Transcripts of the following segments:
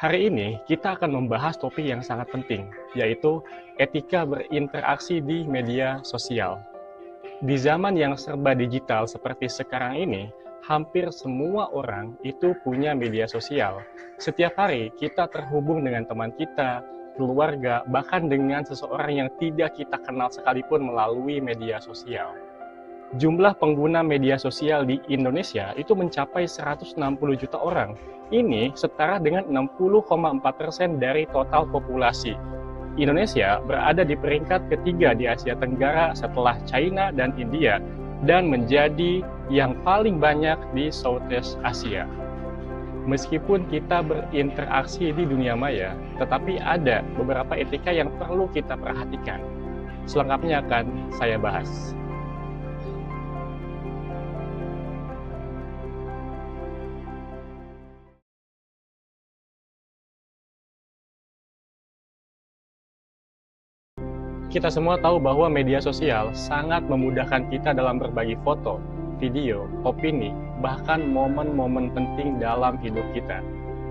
Hari ini kita akan membahas topik yang sangat penting, yaitu etika berinteraksi di media sosial. Di zaman yang serba digital seperti sekarang ini, hampir semua orang itu punya media sosial. Setiap hari kita terhubung dengan teman kita, keluarga, bahkan dengan seseorang yang tidak kita kenal sekalipun melalui media sosial. Jumlah pengguna media sosial di Indonesia itu mencapai 160 juta orang. Ini setara dengan 60,4% dari total populasi. Indonesia berada di peringkat ketiga di Asia Tenggara setelah China dan India, dan menjadi yang paling banyak di Southeast Asia. Meskipun kita berinteraksi di dunia maya, tetapi ada beberapa etika yang perlu kita perhatikan. Selengkapnya akan saya bahas. Kita semua tahu bahwa media sosial sangat memudahkan kita dalam berbagi foto, video, opini, bahkan momen-momen penting dalam hidup kita.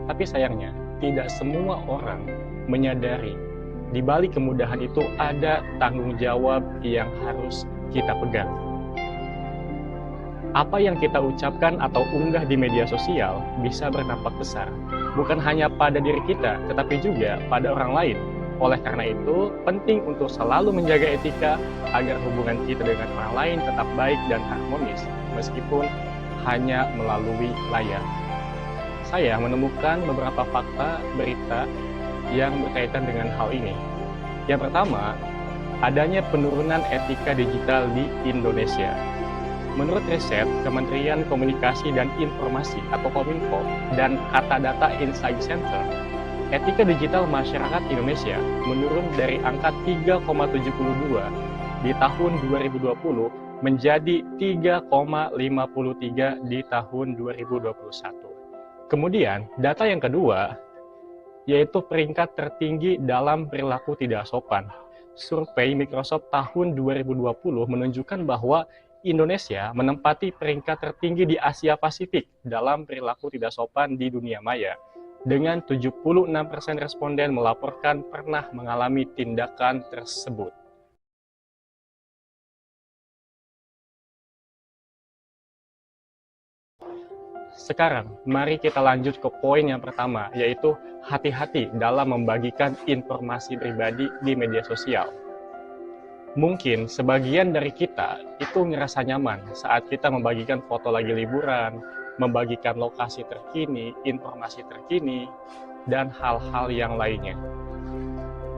Tapi sayangnya, tidak semua orang menyadari di balik kemudahan itu ada tanggung jawab yang harus kita pegang. Apa yang kita ucapkan atau unggah di media sosial bisa berdampak besar, bukan hanya pada diri kita, tetapi juga pada orang lain. Oleh karena itu, penting untuk selalu menjaga etika agar hubungan kita dengan orang lain tetap baik dan harmonis, meskipun hanya melalui layar. Saya menemukan beberapa fakta berita yang berkaitan dengan hal ini. Yang pertama, adanya penurunan etika digital di Indonesia. Menurut riset Kementerian Komunikasi dan Informasi atau Kominfo dan Katadata Insight Center, etika digital masyarakat Indonesia menurun dari angka 3,72 di tahun 2020 menjadi 3,53 di tahun 2021. Kemudian, data yang kedua, yaitu peringkat tertinggi dalam perilaku tidak sopan. Survei Microsoft tahun 2020 menunjukkan bahwa Indonesia menempati peringkat tertinggi di Asia Pasifik dalam perilaku tidak sopan di dunia maya. Dengan 76% responden melaporkan pernah mengalami tindakan tersebut. Sekarang, mari kita lanjut ke poin yang pertama, yaitu hati-hati dalam membagikan informasi pribadi di media sosial. Mungkin sebagian dari kita itu ngerasa nyaman saat kita membagikan foto lagi liburan, membagikan lokasi terkini, informasi terkini, dan hal-hal yang lainnya.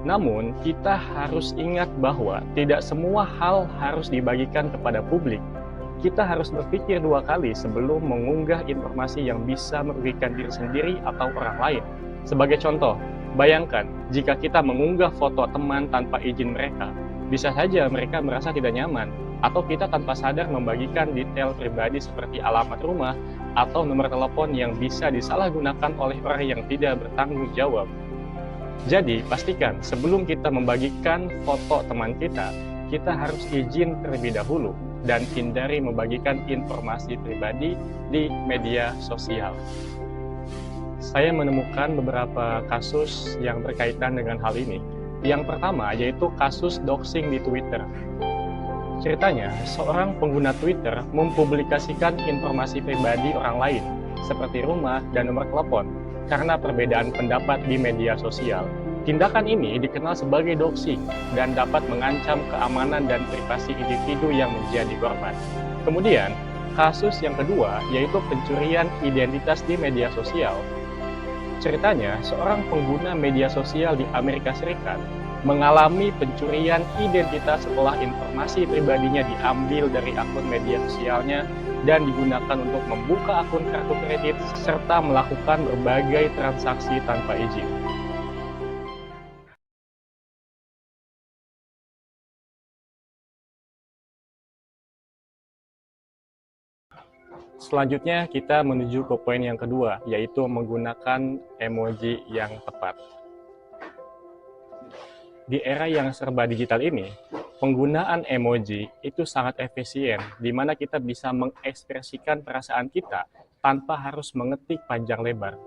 Namun, kita harus ingat bahwa tidak semua hal harus dibagikan kepada publik. Kita harus berpikir dua kali sebelum mengunggah informasi yang bisa merugikan diri sendiri atau orang lain. Sebagai contoh, bayangkan jika kita mengunggah foto teman tanpa izin mereka, bisa saja mereka merasa tidak nyaman, atau kita tanpa sadar membagikan detail pribadi seperti alamat rumah atau nomor telepon yang bisa disalahgunakan oleh orang yang tidak bertanggung jawab. Jadi, pastikan sebelum kita membagikan foto teman kita harus izin terlebih dahulu dan hindari membagikan informasi pribadi di media sosial. Saya menemukan beberapa kasus yang berkaitan dengan hal ini. Yang pertama yaitu kasus doxing di Twitter. Ceritanya, seorang pengguna Twitter mempublikasikan informasi pribadi orang lain, seperti rumah dan nomor telepon, karena perbedaan pendapat di media sosial. Tindakan ini dikenal sebagai doxing dan dapat mengancam keamanan dan privasi individu yang menjadi korban. Kemudian, kasus yang kedua yaitu pencurian identitas di media sosial. Ceritanya, seorang pengguna media sosial di Amerika Serikat mengalami pencurian identitas setelah informasi pribadinya diambil dari akun media sosialnya dan digunakan untuk membuka akun kartu kredit serta melakukan berbagai transaksi tanpa izin. Selanjutnya kita menuju ke poin yang kedua, yaitu menggunakan emoji yang tepat. Di era yang serba digital ini, penggunaan emoji itu sangat efisien, di mana kita bisa mengekspresikan perasaan kita tanpa harus mengetik panjang lebar.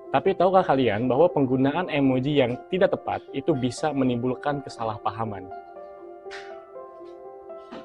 Tapi tahukah kalian bahwa penggunaan emoji yang tidak tepat itu bisa menimbulkan kesalahpahaman?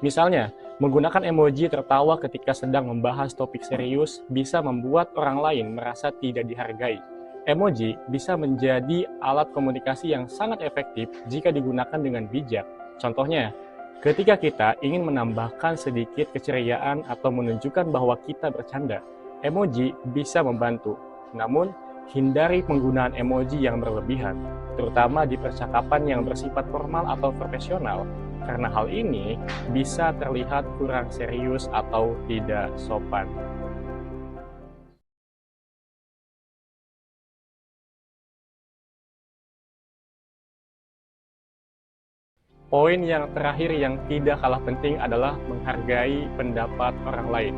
Misalnya, menggunakan emoji tertawa ketika sedang membahas topik serius bisa membuat orang lain merasa tidak dihargai. Emoji bisa menjadi alat komunikasi yang sangat efektif jika digunakan dengan bijak. Contohnya, ketika kita ingin menambahkan sedikit keceriaan atau menunjukkan bahwa kita bercanda, emoji bisa membantu. Namun, hindari penggunaan emoji yang berlebihan, terutama di percakapan yang bersifat formal atau profesional, karena hal ini bisa terlihat kurang serius atau tidak sopan. Poin yang terakhir yang tidak kalah penting adalah menghargai pendapat orang lain.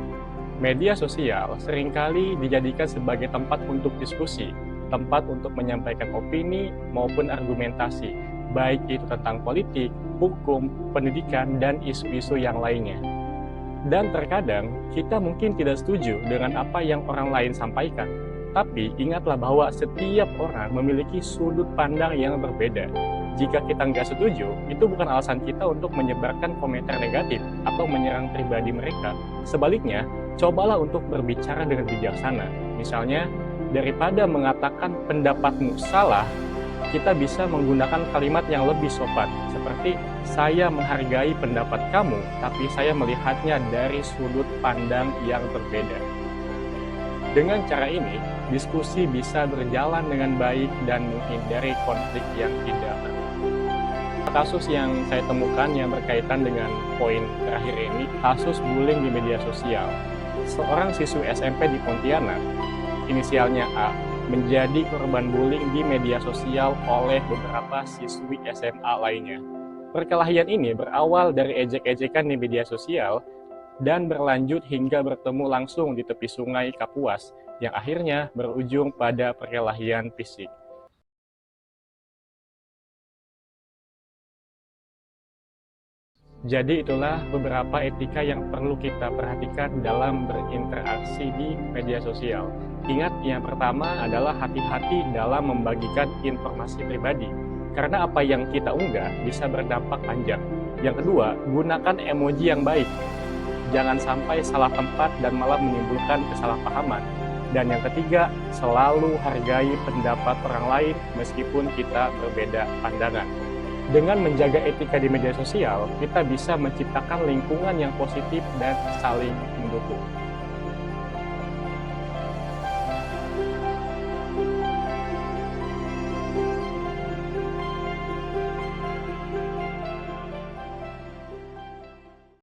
Media sosial seringkali dijadikan sebagai tempat untuk diskusi, tempat untuk menyampaikan opini maupun argumentasi, baik itu tentang politik, hukum, pendidikan, dan isu-isu yang lainnya. Dan terkadang kita mungkin tidak setuju dengan apa yang orang lain sampaikan, tapi ingatlah bahwa setiap orang memiliki sudut pandang yang berbeda. Jika kita nggak setuju, itu bukan alasan kita untuk menyebarkan komentar negatif atau menyerang pribadi mereka. Sebaliknya, cobalah untuk berbicara dengan bijaksana. Misalnya, daripada mengatakan pendapatmu salah, kita bisa menggunakan kalimat yang lebih sopan, seperti saya menghargai pendapat kamu, tapi saya melihatnya dari sudut pandang yang berbeda. Dengan cara ini, diskusi bisa berjalan dengan baik dan menghindari konflik yang tidak perlu. Kasus yang saya temukan yang berkaitan dengan poin terakhir ini, kasus bullying di media sosial. Seorang siswi SMP di Pontianak, inisialnya A, menjadi korban bullying di media sosial oleh beberapa siswi SMA lainnya. Perkelahian ini berawal dari ejek-ejekan di media sosial dan berlanjut hingga bertemu langsung di tepi sungai Kapuas, yang akhirnya berujung pada perkelahian fisik. Jadi itulah beberapa etika yang perlu kita perhatikan dalam berinteraksi di media sosial. Ingat, yang pertama adalah hati-hati dalam membagikan informasi pribadi, karena apa yang kita unggah bisa berdampak panjang. Yang kedua, gunakan emoji yang baik. Jangan sampai salah tempat dan malah menimbulkan kesalahpahaman. Dan yang ketiga, selalu hargai pendapat orang lain meskipun kita berbeda pandangan. Dengan menjaga etika di media sosial, kita bisa menciptakan lingkungan yang positif dan saling mendukung.